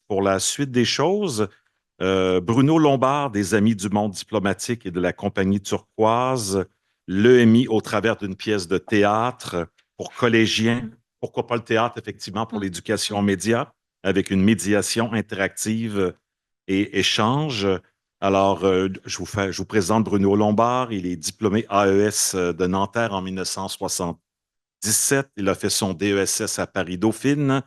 pour la suite des choses. Bruno Lombard, des Amis du monde diplomatique et de la Compagnie turquoise, l'EMI au travers d'une pièce de théâtre pour collégiens. Pourquoi pas le théâtre, effectivement, pour l'éducation aux médias, avec une médiation interactive et échange. Alors, je vous présente Bruno Lombard. Il est diplômé AES de Nanterre en 1977. Il a fait son DESS à Paris-Dauphine,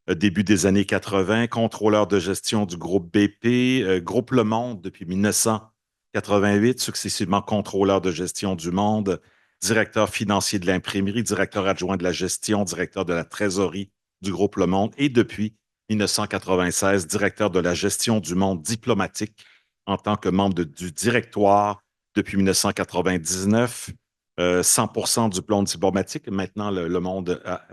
début des années 80, contrôleur de gestion du groupe BP, groupe Le Monde depuis 1988, successivement contrôleur de gestion du Monde, directeur financier de l'imprimerie, directeur adjoint de la gestion, directeur de la trésorerie du groupe Le Monde et depuis 1996, directeur de la gestion du monde diplomatique en tant que membre du directoire depuis 1999. 100% du plan diplomatique. Maintenant, le monde a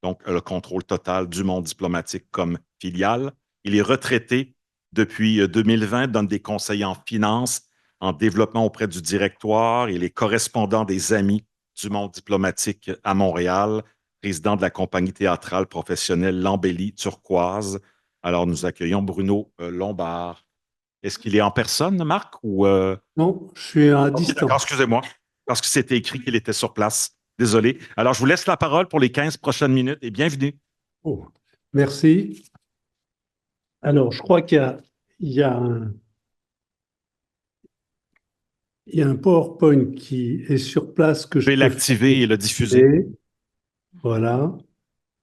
donc le contrôle total du monde diplomatique comme filiale. Il est retraité depuis 2020, donne des conseils en finance, en développement auprès du directoire. Il est correspondant des Amis du monde diplomatique à Montréal, président de la compagnie théâtrale professionnelle L'Embellie Turquoise. Alors, nous accueillons Bruno Lombard. Est-ce qu'il est en personne, Marc, ou Non, je suis à OK, d'accord, distance. excusez-moi, parce que c'était écrit qu'il était sur place. Désolé. Alors, je vous laisse la parole pour les 15 prochaines minutes et bienvenue. Oh, merci. Alors, je crois il y a un, il y a un PowerPoint qui est sur place que Je je vais peux faire l'activer et le diffuser. défiler. Voilà.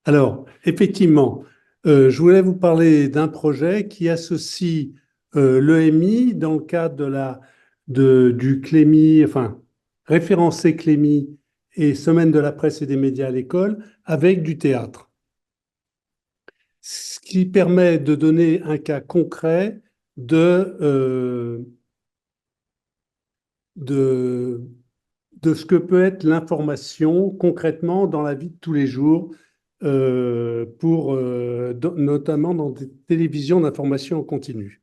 Alors, effectivement, je voulais vous parler d'un projet qui associe l'EMI dans le cadre du Clémy, enfin, référencé Clémy et Semaine de la presse et des médias à l'école avec du théâtre. Ce qui permet de donner un cas concret de, de, de ce que peut être l'information concrètement dans la vie de tous les jours, notamment dans des télévisions d'information en continu.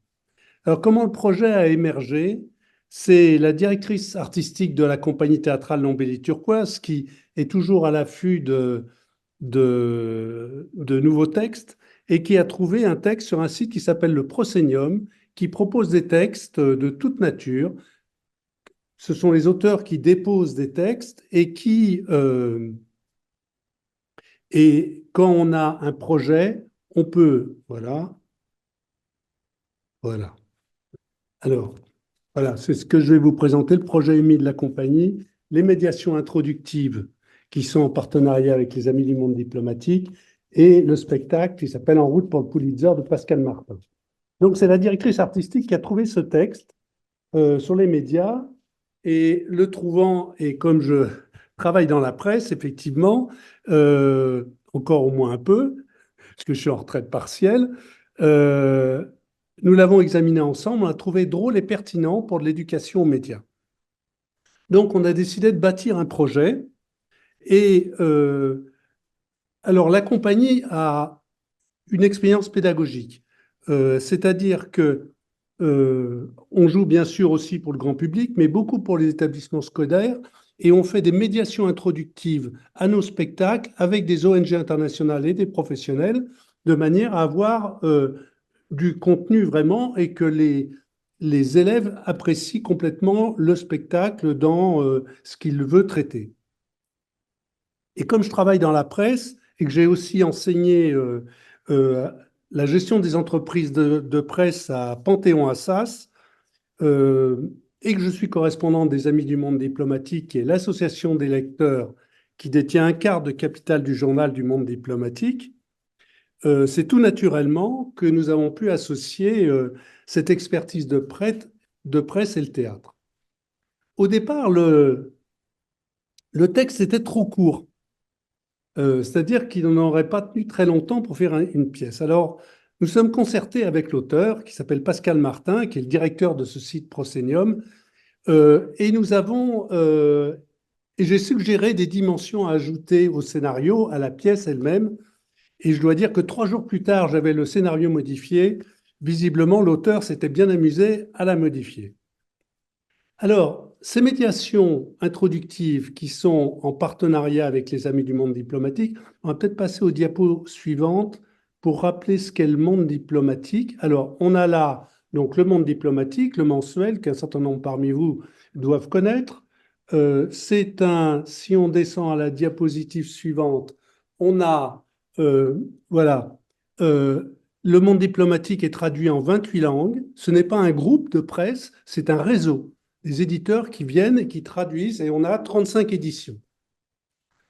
Alors, comment le projet a émergé? C'est la directrice artistique de la compagnie théâtrale L'Embellie Turquoise qui est toujours à l'affût de nouveaux textes et qui a trouvé un texte sur un site qui s'appelle le Proscenium, qui propose des textes de toute nature. Ce sont les auteurs qui déposent des textes et quand on a un projet, on peut, voilà. Alors, voilà, c'est ce que je vais vous présenter, le projet EMI de la compagnie, les médiations introductives qui sont en partenariat avec les Amis du monde diplomatique et le spectacle qui s'appelle En route pour le Pulitzer de Pascal Martin. Donc, c'est la directrice artistique qui a trouvé ce texte sur les médias et le trouvant, et comme je travaille dans la presse, effectivement, encore au moins un peu, parce que je suis en retraite partielle, euh, nous l'avons examiné ensemble, on l'a trouvé drôle et pertinent pour de l'éducation aux médias. Donc, on a décidé de bâtir un projet. Et alors, la compagnie a une expérience pédagogique, c'est-à-dire que on joue bien sûr aussi pour le grand public, mais beaucoup pour les établissements scolaires, et on fait des médiations introductives à nos spectacles avec des ONG internationales et des professionnels, de manière à avoir du contenu vraiment et que les élèves apprécient complètement le spectacle dans ce qu'il veut traiter. Et comme je travaille dans la presse et que j'ai aussi enseigné euh, la gestion des entreprises de presse à Panthéon-Assas, et que je suis correspondant des Amis du monde diplomatique, qui est l'association des lecteurs qui détient un quart de capital du journal du monde diplomatique, c'est tout naturellement que nous avons pu associer cette expertise de presse et le théâtre. Au départ, le texte était trop court. C'est-à-dire qu'il n'aurait pas tenu très longtemps pour faire une pièce. Alors, nous sommes concertés avec l'auteur, qui s'appelle Pascal Martin, qui est le directeur de ce site Proscenium, et et j'ai suggéré des dimensions à ajouter au scénario, à la pièce elle-même, et je dois dire que 3 jours plus tard, j'avais le scénario modifié. Visiblement, l'auteur s'était bien amusé à la modifier. Alors, ces médiations introductives qui sont en partenariat avec les Amis du monde diplomatique, on va peut-être passer aux diapos suivantes pour rappeler ce qu'est le monde diplomatique. Alors, on a là donc, le monde diplomatique, le mensuel, qu'un certain nombre parmi vous doivent connaître. Si on descend à la diapositive suivante, on a, voilà, le monde diplomatique est traduit en 28 langues. Ce n'est pas un groupe de presse, c'est un réseau. Des éditeurs qui viennent et qui traduisent, et on a 35 éditions.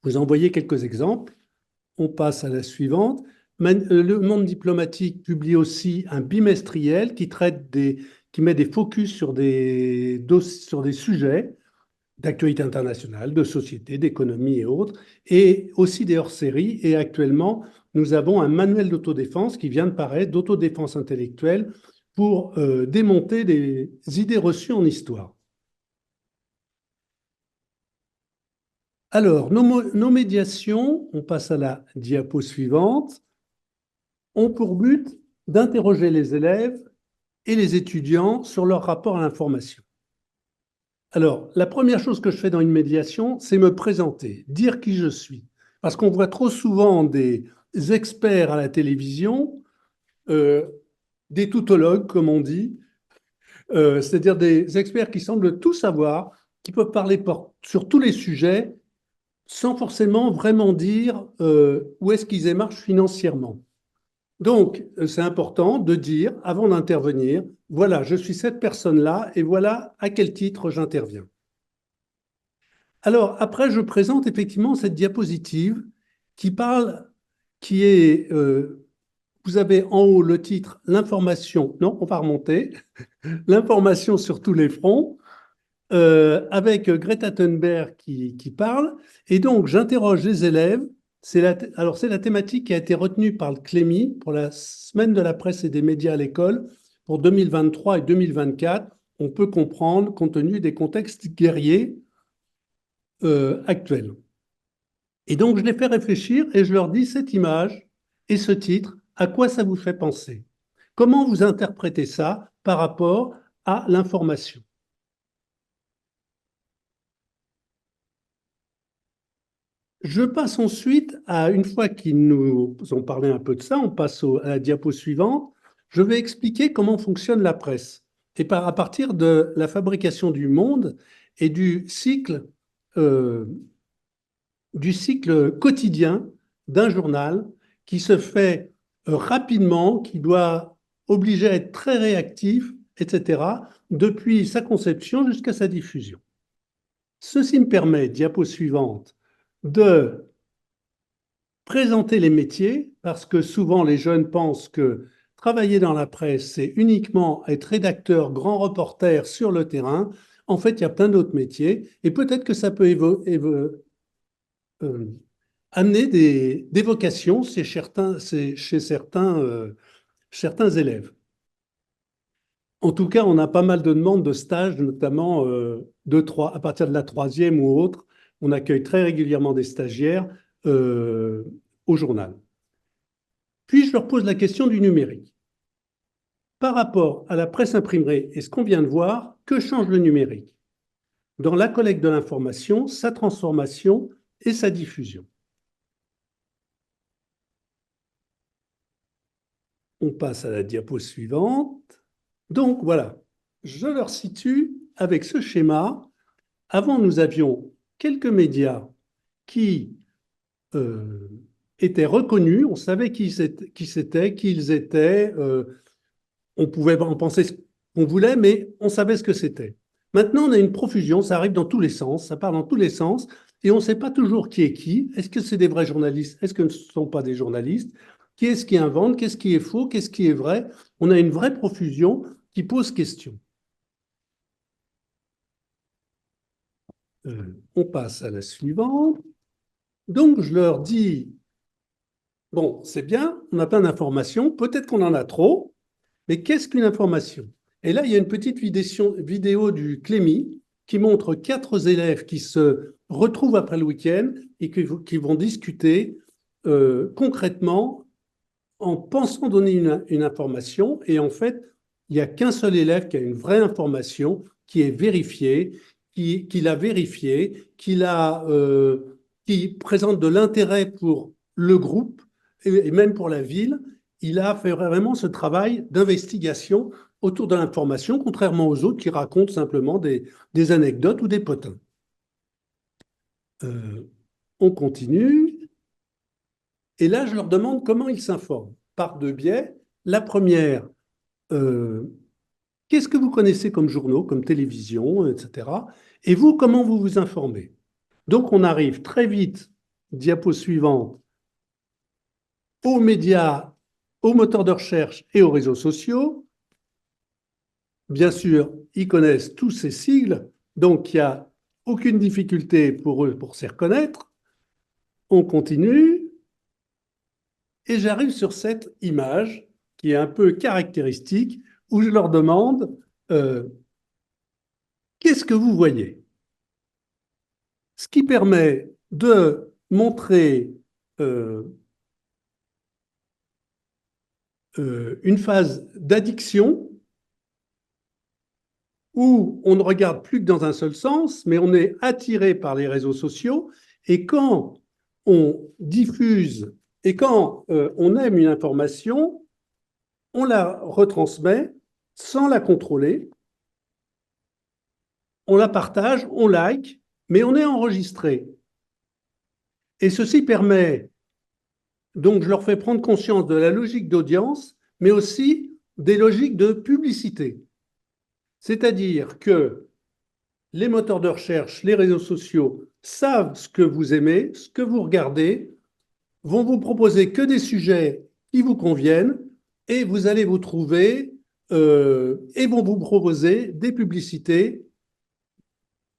Vous en voyez quelques exemples. On passe à la suivante. Le monde diplomatique publie aussi un bimestriel qui met des focus sur des sujets d'actualité internationale, de société, d'économie et autres, et aussi des hors-séries. Et actuellement, nous avons un manuel d'autodéfense qui vient de paraître, d'autodéfense intellectuelle, pour démonter des idées reçues en histoire. Alors, nos médiations, on passe à la diapo suivante, ont pour but d'interroger les élèves et les étudiants sur leur rapport à l'information. Alors, la première chose que je fais dans une médiation, c'est me présenter, dire qui je suis. Parce qu'on voit trop souvent des experts à la télévision, des tautologues, comme on dit, c'est-à-dire des experts qui semblent tout savoir, qui peuvent parler sur tous les sujets, sans forcément vraiment dire où est-ce qu'ils émargent financièrement. Donc, c'est important de dire, avant d'intervenir, voilà, je suis cette personne-là et voilà à quel titre j'interviens. Alors, après, je présente effectivement cette diapositive vous avez en haut le titre, l'information, non, on va remonter, l'information sur tous les fronts, avec Greta Thunberg qui parle. Et donc, j'interroge les élèves. C'est la thématique qui a été retenue par le CLEMI pour la semaine de la presse et des médias à l'école pour 2023 et 2024. On peut comprendre compte tenu des contextes guerriers actuels. Et donc, je les fais réfléchir et je leur dis cette image et ce titre, à quoi ça vous fait penser? Comment vous interprétez ça par rapport à l'information? Je passe ensuite une fois qu'ils nous ont parlé un peu de ça, on passe à la diapo suivante. Je vais expliquer comment fonctionne la presse à partir de la fabrication du monde et du cycle quotidien d'un journal qui se fait rapidement, qui doit obliger à être très réactif, etc., depuis sa conception jusqu'à sa diffusion. Ceci me permet, diapo suivante, de présenter les métiers, parce que souvent les jeunes pensent que travailler dans la presse, c'est uniquement être rédacteur, grand reporter sur le terrain. En fait, il y a plein d'autres métiers, et peut-être que ça peut amener des vocations chez certains élèves. En tout cas, on a pas mal de demandes de stages, notamment à partir de la troisième ou autre. On accueille très régulièrement des stagiaires au journal. Puis, je leur pose la question du numérique. Par rapport à la presse imprimée et ce qu'on vient de voir, que change le numérique dans la collecte de l'information, sa transformation et sa diffusion? On passe à la diapo suivante. Donc, voilà, je leur situe avec ce schéma. Avant, nous avions quelques médias qui étaient reconnus, on savait qui c'était, qui ils étaient, on pouvait en penser ce qu'on voulait, mais on savait ce que c'était. Maintenant, on a une profusion, ça arrive dans tous les sens, ça part dans tous les sens, et on ne sait pas toujours qui est qui. Est-ce que c'est des vrais journalistes? Est-ce que ce ne sont pas des journalistes? Qui est-ce qui invente? Qu'est-ce qui est faux? Qu'est-ce qui est vrai? On a une vraie profusion qui pose question. On passe à la suivante. Donc, je leur dis, bon, c'est bien, on a plein d'informations, peut-être qu'on en a trop, mais qu'est-ce qu'une information? Et là, il y a une petite vidéo du CLEMI qui montre 4 élèves qui se retrouvent après le week-end et qui vont discuter concrètement en pensant donner une information. Et en fait, il n'y a qu'un seul élève qui a une vraie information, qui est vérifiée, qui l'a vérifiée, qui présente de l'intérêt pour le groupe et même pour la ville, il a fait vraiment ce travail d'investigation autour de l'information, contrairement aux autres qui racontent simplement des anecdotes ou des potins. On continue. Et là, je leur demande comment ils s'informent. Par deux biais. La première, qu'est-ce que vous connaissez comme journaux, comme télévision, etc. Et vous, comment vous vous informez? Donc, on arrive très vite, diapo suivante, aux médias, aux moteurs de recherche et aux réseaux sociaux. Bien sûr, ils connaissent tous ces sigles, donc il n'y a aucune difficulté pour eux pour s'y reconnaître. On continue, et j'arrive sur cette image qui est un peu caractéristique, où je leur demande qu'est-ce que vous voyez? Ce qui permet de montrer une phase d'addiction où on ne regarde plus que dans un seul sens, mais on est attiré par les réseaux sociaux. Et quand on diffuse et quand on aime une information, on la retransmet sans la contrôler, on la partage, on like, mais on est enregistré. Et ceci permet, donc je leur fais prendre conscience de la logique d'audience, mais aussi des logiques de publicité. C'est-à-dire que les moteurs de recherche, les réseaux sociaux savent ce que vous aimez, ce que vous regardez, vont vous proposer que des sujets qui vous conviennent et vous allez vous trouver et vont vous proposer des publicités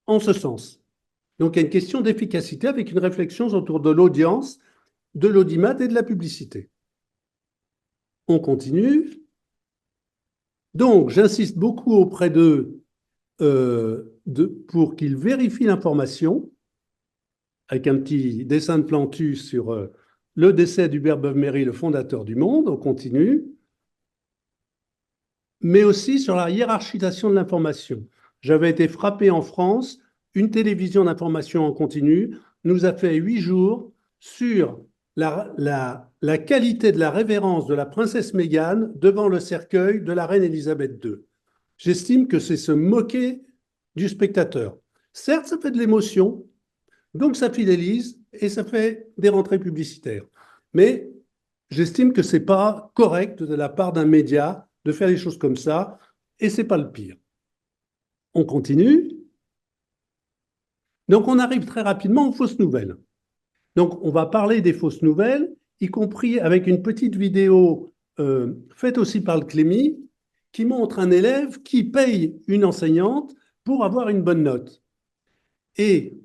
en ce sens. Donc il y a une question d'efficacité avec une réflexion autour de l'audience, de l'audimat et de la publicité. On continue. Donc j'insiste beaucoup auprès d'eux pour qu'ils vérifient l'information avec un petit dessin de Plantus sur le décès d'Hubert Beuve-Méry, le fondateur du Monde. On continue. Mais aussi sur la hiérarchisation de l'information. J'avais été frappé en France, une télévision d'information en continu nous a fait 8 jours sur la qualité de la révérence de la princesse Meghan devant le cercueil de la reine Elisabeth II. J'estime que c'est se moquer du spectateur. Certes, ça fait de l'émotion, donc ça fidélise et ça fait des rentrées publicitaires. Mais j'estime que ce n'est pas correct de la part d'un média de faire des choses comme ça, et ce n'est pas le pire. On continue. Donc on arrive très rapidement aux fausses nouvelles. Donc on va parler des fausses nouvelles, y compris avec une petite vidéo faite aussi par le Clémy, qui montre un élève qui paye une enseignante pour avoir une bonne note. Et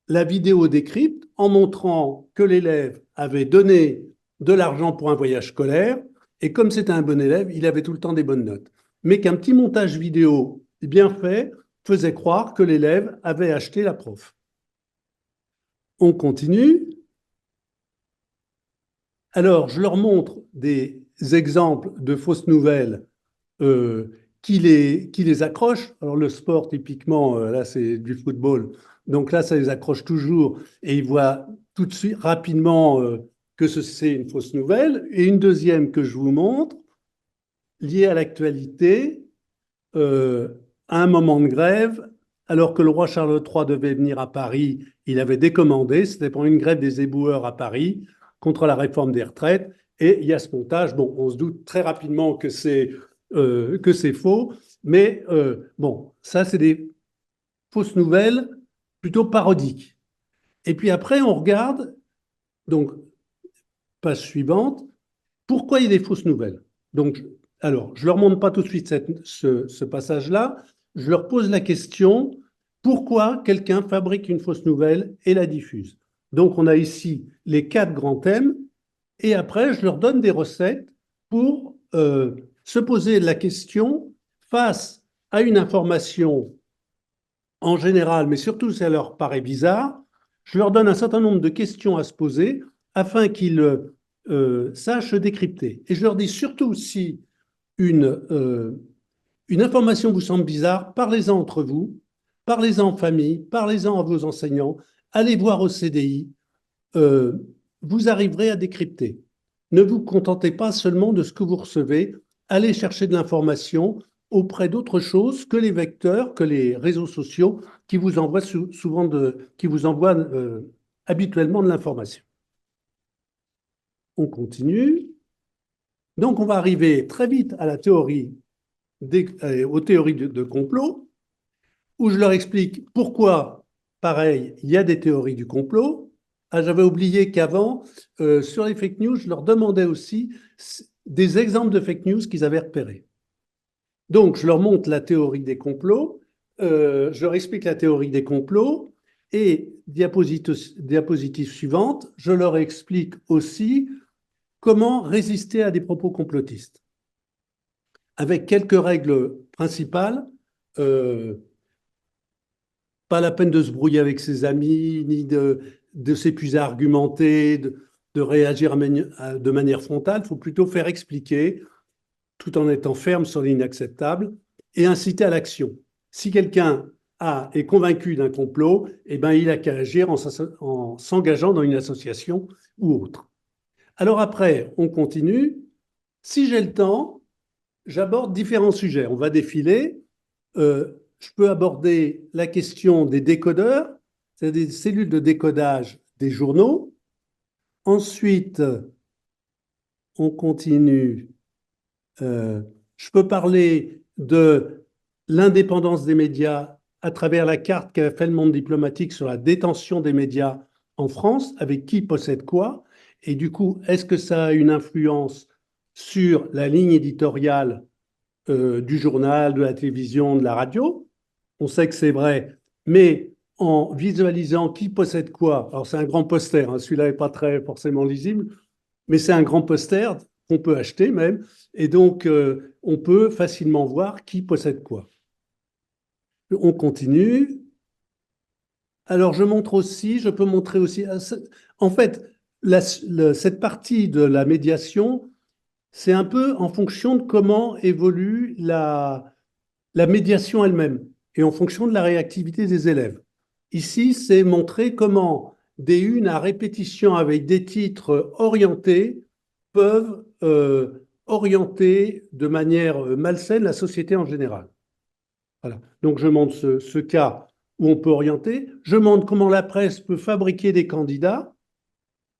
la vidéo décrypte en montrant que l'élève avait donné de l'argent pour un voyage scolaire, et comme c'était un bon élève, il avait tout le temps des bonnes notes. Mais qu'un petit montage vidéo bien fait faisait croire que l'élève avait acheté la prof. On continue. Alors, je leur montre des exemples de fausses nouvelles qui les accrochent. Alors, le sport, typiquement, là, c'est du football. Donc là, ça les accroche toujours et ils voient tout de suite, rapidement, que c'est une fausse nouvelle. Et une deuxième que je vous montre, liée à l'actualité, à un moment de grève, alors que le roi Charles III devait venir à Paris, il avait décommandé, c'était pendant une grève des éboueurs à Paris, contre la réforme des retraites, et il y a ce montage. Bon, on se doute très rapidement que c'est faux, mais bon, ça c'est des fausses nouvelles plutôt parodiques. Et puis après, on regarde, donc, page suivante, pourquoi il y a des fausses nouvelles. Donc, alors, je ne leur montre pas tout de suite ce passage-là, je leur pose la question, pourquoi quelqu'un fabrique une fausse nouvelle et la diffuse? Donc, on a ici les 4 grands thèmes, et après, je leur donne des recettes pour se poser la question face à une information en général, mais surtout si elle leur paraît bizarre, je leur donne un certain nombre de questions à se poser afin qu'ils sachent décrypter. Et je leur dis surtout si une information vous semble bizarre, parlez-en entre vous, parlez-en en famille, parlez-en à vos enseignants, allez voir au CDI, vous arriverez à décrypter. ne vous contentez pas seulement de ce que vous recevez, allez chercher de l'information auprès d'autres choses que les vecteurs, que les réseaux sociaux qui vous envoient habituellement de l'information. On continue. Donc, on va arriver très vite à la théorie aux théories de complot, où je leur explique pourquoi, pareil, il y a des théories du complot. Ah, j'avais oublié qu'avant, sur les fake news, je leur demandais aussi des exemples de fake news qu'ils avaient repérés. Donc, je leur montre la théorie des complots, je leur explique la théorie des complots, et diapositive suivante, je leur explique aussi comment résister à des propos complotistes, avec quelques règles principales. Pas la peine de se brouiller avec ses amis, ni de s'épuiser à argumenter, de réagir de manière frontale. Il faut plutôt faire expliquer, tout en étant ferme sur l'inacceptable, et inciter à l'action. Si quelqu'un est convaincu d'un complot, eh ben, il n'a qu'à agir en s'engageant dans une association ou autre. Alors après, on continue. Si j'ai le temps, j'aborde différents sujets. On va défiler. Je peux aborder la question des décodeurs, c'est-à-dire des cellules de décodage des journaux. Ensuite, on continue. Je peux parler de l'indépendance des médias à travers la carte qu'a fait le Monde diplomatique sur la détention des médias en France, avec qui possède quoi. Et du coup, est-ce que ça a une influence sur la ligne éditoriale du journal, de la télévision, de la radio? On sait que c'est vrai, mais en visualisant qui possède quoi. Alors c'est un grand poster, hein, celui-là n'est pas très forcément lisible, mais c'est un grand poster qu'on peut acheter même, et donc on peut facilement voir qui possède quoi. On continue. Alors je peux montrer aussi, en fait, cette partie de la médiation, c'est un peu en fonction de comment évolue la médiation elle-même et en fonction de la réactivité des élèves. Ici, c'est montrer comment des unes à répétition avec des titres orientés peuvent orienter de manière malsaine la société en général. Voilà. Donc, je montre ce cas où on peut orienter. Je montre comment la presse peut fabriquer des candidats.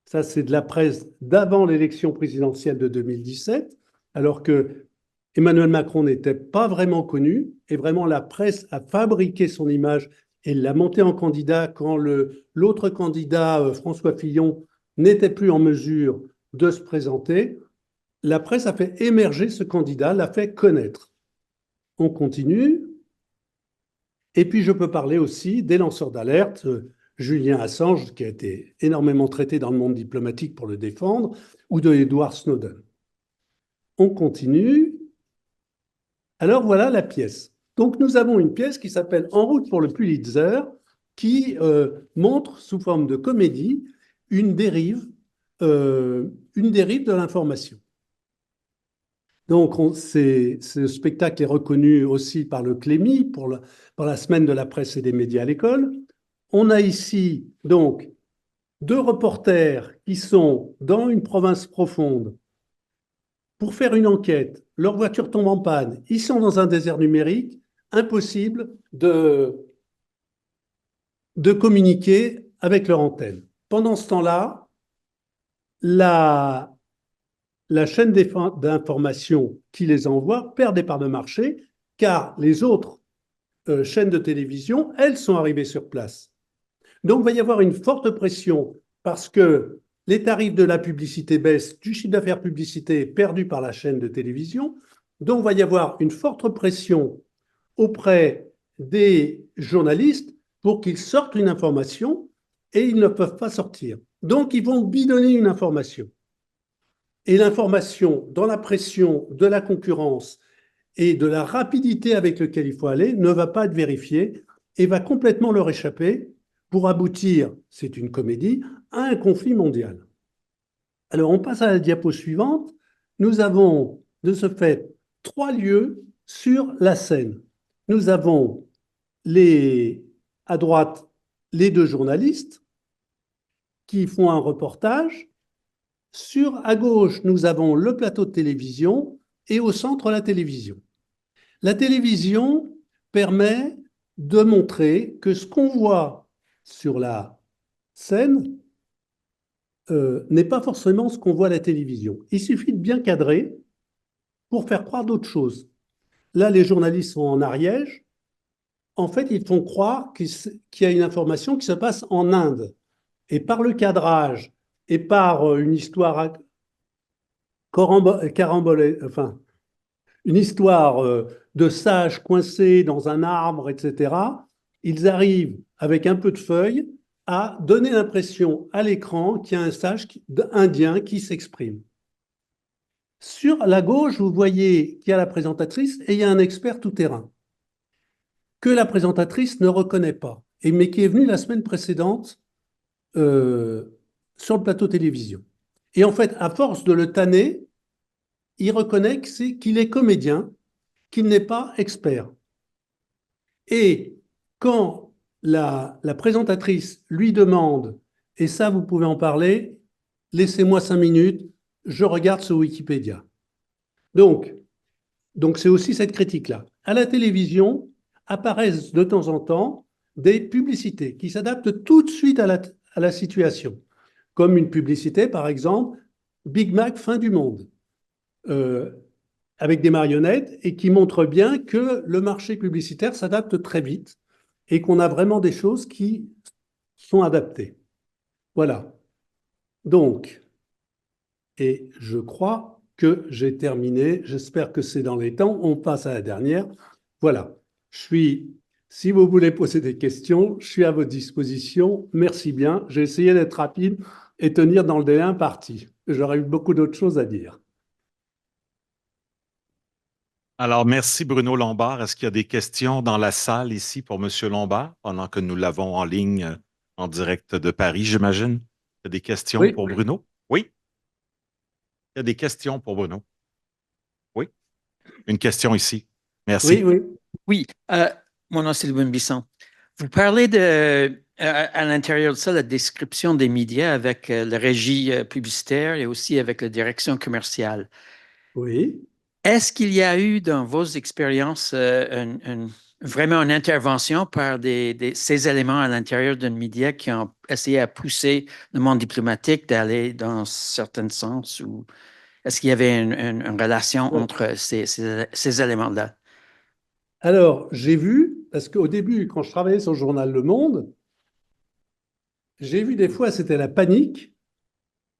Ça, c'est de la presse d'avant l'élection présidentielle de 2017, alors que Emmanuel Macron n'était pas vraiment connu, et vraiment la presse a fabriqué son image et l'a monté en candidat quand l'autre candidat, François Fillon, n'était plus en mesure de se présenter. La presse a fait émerger ce candidat, l'a fait connaître. On continue. Et puis je peux parler aussi des lanceurs d'alerte, Julian Assange, qui a été énormément traité dans le monde diplomatique pour le défendre, ou de Edward Snowden. On continue. Alors voilà la pièce. Donc nous avons une pièce qui s'appelle En route pour le Pulitzer, qui montre sous forme de comédie une dérive de l'information. Donc ce spectacle est reconnu aussi par le Clémy pour la semaine de la presse et des médias à l'école. On a ici donc deux reporters qui sont dans une province profonde pour faire une enquête. Leur voiture tombe en panne. Ils sont dans un désert numérique. Impossible de communiquer avec leur antenne. Pendant ce temps-là, la chaîne d'information qui les envoie perd des parts de marché car les autres chaînes de télévision, elles sont arrivées sur place. Donc, il va y avoir une forte pression parce que les tarifs de la publicité baissent, du chiffre d'affaires publicité est perdu par la chaîne de télévision. Donc, il va y avoir une forte pression auprès des journalistes pour qu'ils sortent une information et ils ne peuvent pas sortir. Donc, ils vont bidonner une information. Et l'information, dans la pression de la concurrence et de la rapidité avec laquelle il faut aller, ne va pas être vérifiée et va complètement leur échapper pour aboutir, c'est une comédie, à un conflit mondial. Alors, on passe à la diapo suivante. Nous avons, de ce fait, 3 lieux sur la scène. Nous avons à droite les 2 journalistes qui font un reportage À gauche, nous avons le plateau de télévision et au centre, la télévision. La télévision permet de montrer que ce qu'on voit sur la scène n'est pas forcément ce qu'on voit à la télévision. Il suffit de bien cadrer pour faire croire d'autres choses. Là, les journalistes sont en Ariège. En fait, ils font croire qu'il y a une information qui se passe en Inde. Et par le cadrage et par une histoire carambolée, enfin, une histoire de sages coincés dans un arbre, etc., ils arrivent, avec un peu de feuilles, à donner l'impression à l'écran qu'il y a un sage indien qui s'exprime. Sur la gauche, vous voyez qu'il y a la présentatrice et il y a un expert tout-terrain que la présentatrice ne reconnaît pas, mais qui est venu la semaine précédente sur le plateau télévision. Et en fait, à force de le tanner, il reconnaît qu'il est comédien, qu'il n'est pas expert. Et quand la présentatrice lui demande, et ça vous pouvez en parler, laissez-moi 5 minutes, je regarde sur Wikipédia. Donc c'est aussi cette critique-là. À la télévision apparaissent de temps en temps des publicités qui s'adaptent tout de suite à la situation, comme une publicité, par exemple, Big Mac, fin du monde, avec des marionnettes et qui montre bien que le marché publicitaire s'adapte très vite et qu'on a vraiment des choses qui sont adaptées. Voilà. Donc, et je crois que j'ai terminé. J'espère que c'est dans les temps. On passe à la dernière. Voilà. Si vous voulez poser des questions, je suis à votre disposition. Merci bien. J'ai essayé d'être rapide et tenir dans le délai imparti. J'aurais eu beaucoup d'autres choses à dire. Alors, merci Bruno Lombard. Est-ce qu'il y a des questions dans la salle ici pour Monsieur Lombard, pendant que nous l'avons en ligne en direct de Paris, j'imagine? Il y a des questions Oui, pour Bruno? Oui, il y a des questions pour Bruno. Oui, une question ici. oui, Merci. oui. Oui, mon nom c'est Louis Bisson. Vous parlez à l'intérieur de ça, la description des médias avec la régie publicitaire et aussi avec la direction commerciale. Oui. Est-ce qu'il y a eu dans vos expériences vraiment une intervention par ces éléments à l'intérieur d'un média qui ont essayé à pousser le monde diplomatique d'aller dans un certain sens ou est-ce qu'il y avait une relation entre ces éléments-là? Alors, j'ai vu, parce qu'au début, quand je travaillais sur le journal Le Monde, j'ai vu des fois, c'était la panique,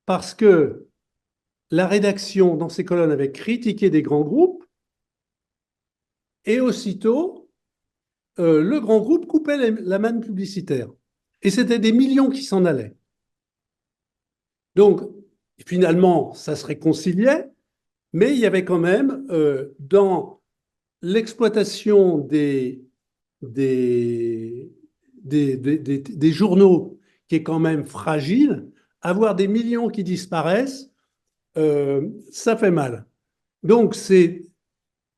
parce que la rédaction, dans ses colonnes, avait critiqué des grands groupes, et aussitôt, le grand groupe coupait la manne publicitaire. Et c'était des millions qui s'en allaient. Donc, finalement, ça se réconciliait, mais il y avait quand même, dans l'exploitation des journaux, qui est quand même fragile, avoir des millions qui disparaissent, ça fait mal. Donc,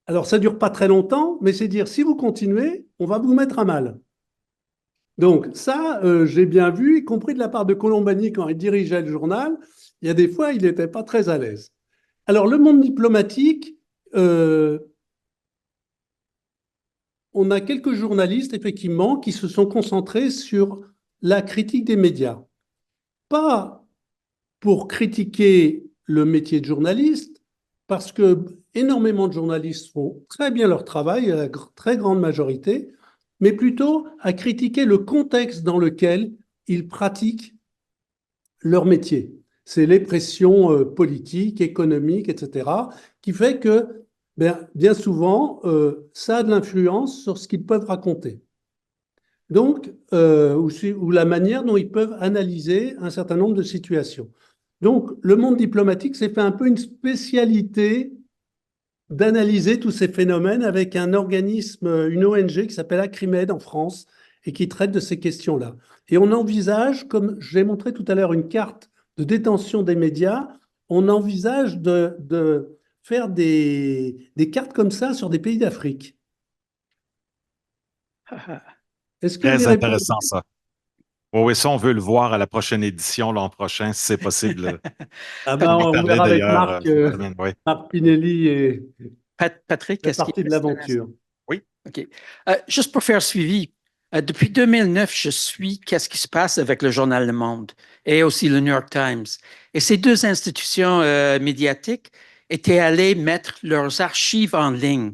alors ça dure pas très longtemps, mais c'est dire, si vous continuez, on va vous mettre à mal. Donc ça, j'ai bien vu, y compris de la part de Colombani quand il dirigeait le journal, il y a des fois, il n'était pas très à l'aise. Alors, le monde diplomatique, on a quelques journalistes, effectivement, qui se sont concentrés sur la critique des médias. Pas pour critiquer le métier de journaliste, parce que énormément de journalistes font très bien leur travail, à la très grande majorité, mais plutôt à critiquer le contexte dans lequel ils pratiquent leur métier. C'est les pressions politiques, économiques, etc., qui fait que bien souvent, ça a de l'influence sur ce qu'ils peuvent raconter. Donc, ou la manière dont ils peuvent analyser un certain nombre de situations. Donc, le monde diplomatique s'est fait un peu une spécialité d'analyser tous ces phénomènes avec un organisme, une ONG qui s'appelle Acrimed en France et qui traite de ces questions-là. Et on envisage, comme j'ai montré tout à l'heure, une carte de détention des médias, on envisage de faire des cartes comme ça sur des pays d'Afrique. Est-ce que Très j'ai répondu? intéressant, ça. Oui, ça, on veut le voir à la prochaine édition l'an prochain, si c'est possible. Ah On ben, en on parlait verra avec d'ailleurs Marc, cette semaine, oui. Marc Pinelli et Patrick, fait qu'est-ce qui partie de reste à l'instant? l'aventure. Oui. OK. Juste pour faire suivi, depuis 2009, je suis qu'est-ce qui se passe avec le journal Le Monde et aussi le New York Times. Et ces deux institutions médiatiques étaient allées mettre leurs archives en ligne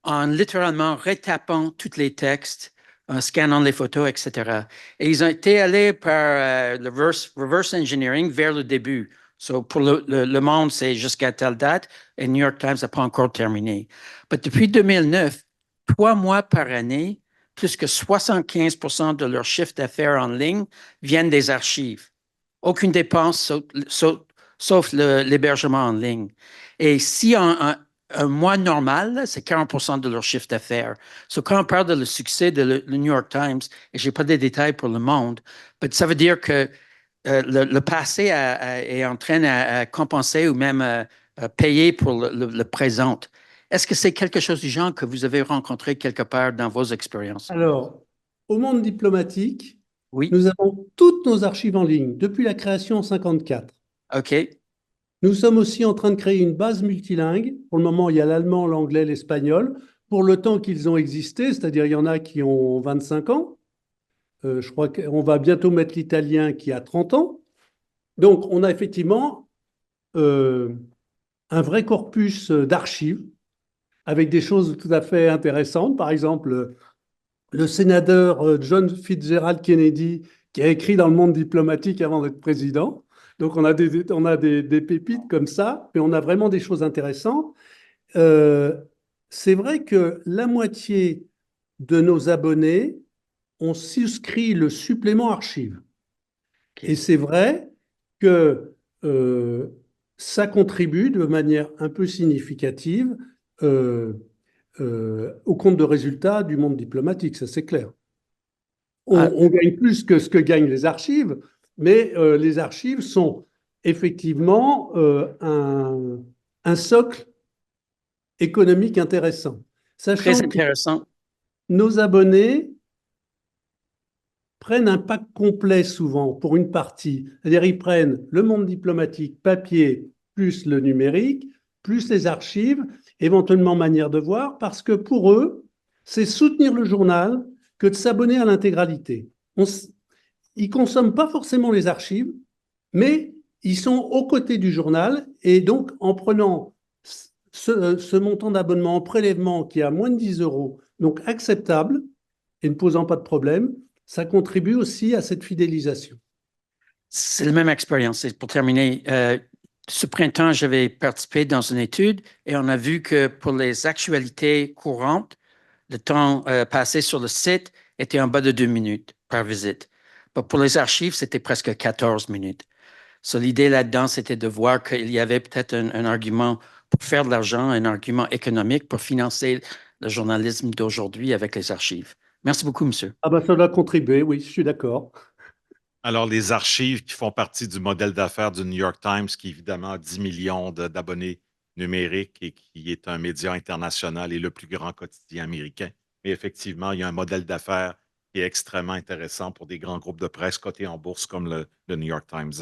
en littéralement retapant tous les textes, en scannant les photos, etc. Et ils ont été allés par le reverse engineering vers le début. So, pour le Monde, c'est jusqu'à telle date et New York Times n'a pas encore terminé. Mais depuis 2009, 3 mois par année, plus que 75% de leur chiffre d'affaires en ligne viennent des archives. Aucune dépense sauf l'hébergement en ligne. Et si un mois normal, c'est 40% de leur chiffre d'affaires. So, quand on parle de le succès de le New York Times, et je n'ai pas de détails pour le monde, mais ça veut dire que le passé est en train à compenser ou même payer pour le présent. Est-ce que c'est quelque chose du genre que vous avez rencontré quelque part dans vos expériences? Alors, au monde diplomatique, Oui, nous avons toutes nos archives en ligne depuis la création en 1954. OK. Nous sommes aussi en train de créer une base multilingue. Pour le moment, il y a l'allemand, l'anglais, l'espagnol. Pour le temps qu'ils ont existé, c'est-à-dire il y en a qui ont 25 ans. Je crois qu'on va bientôt mettre l'italien qui a 30 ans. Donc, on a effectivement euh, un vrai corpus d'archives avec des choses tout à fait intéressantes. Par exemple, le sénateur John Fitzgerald Kennedy, qui a écrit dans le monde diplomatique avant d'être président. Donc, on a des pépites comme ça, mais on a vraiment des choses intéressantes. Euh, c'est vrai que la moitié de nos abonnés ont souscrit le supplément archive. Et OK. c'est vrai que ça contribue de manière un peu significative euh, au compte de résultats du monde diplomatique, ça c'est clair. Ah, On gagne plus que ce que gagnent les archives, mais les archives sont effectivement un socle économique intéressant. très Sachant que intéressant. nos abonnés prennent un pack complet souvent pour une partie. C'est-à-dire ils prennent le monde diplomatique papier plus le numérique, plus les archives, éventuellement manière de voir, parce que pour eux, c'est soutenir le journal que de s'abonner à l'intégralité. Ils ne consomment pas forcément les archives, mais ils sont aux côtés du journal et donc en prenant ce montant d'abonnement en prélèvement qui est à moins de 10 euros, donc acceptable et ne posant pas de problème, ça contribue aussi à cette fidélisation. C'est la même expérience. Et pour terminer, ce printemps, j'avais participé dans une étude et on a vu que pour les actualités courantes, le temps passé sur le site était en bas de 2 minutes par visite. Pour les archives, c'était presque 14 minutes. So, l'idée là-dedans, c'était de voir qu'il y avait peut-être un argument pour faire de l'argent, un argument économique pour financer le journalisme d'aujourd'hui avec les archives. Merci beaucoup, monsieur. Ah ben ça doit contribuer, oui, je suis d'accord. Alors, les archives qui font partie du modèle d'affaires du New York Times, qui évidemment a 10 millions d'abonnés numériques et qui est un média international et le plus grand quotidien américain. Mais effectivement, il y a un modèle d'affaires qui est extrêmement intéressant pour des grands groupes de presse cotés en bourse comme le New York Times.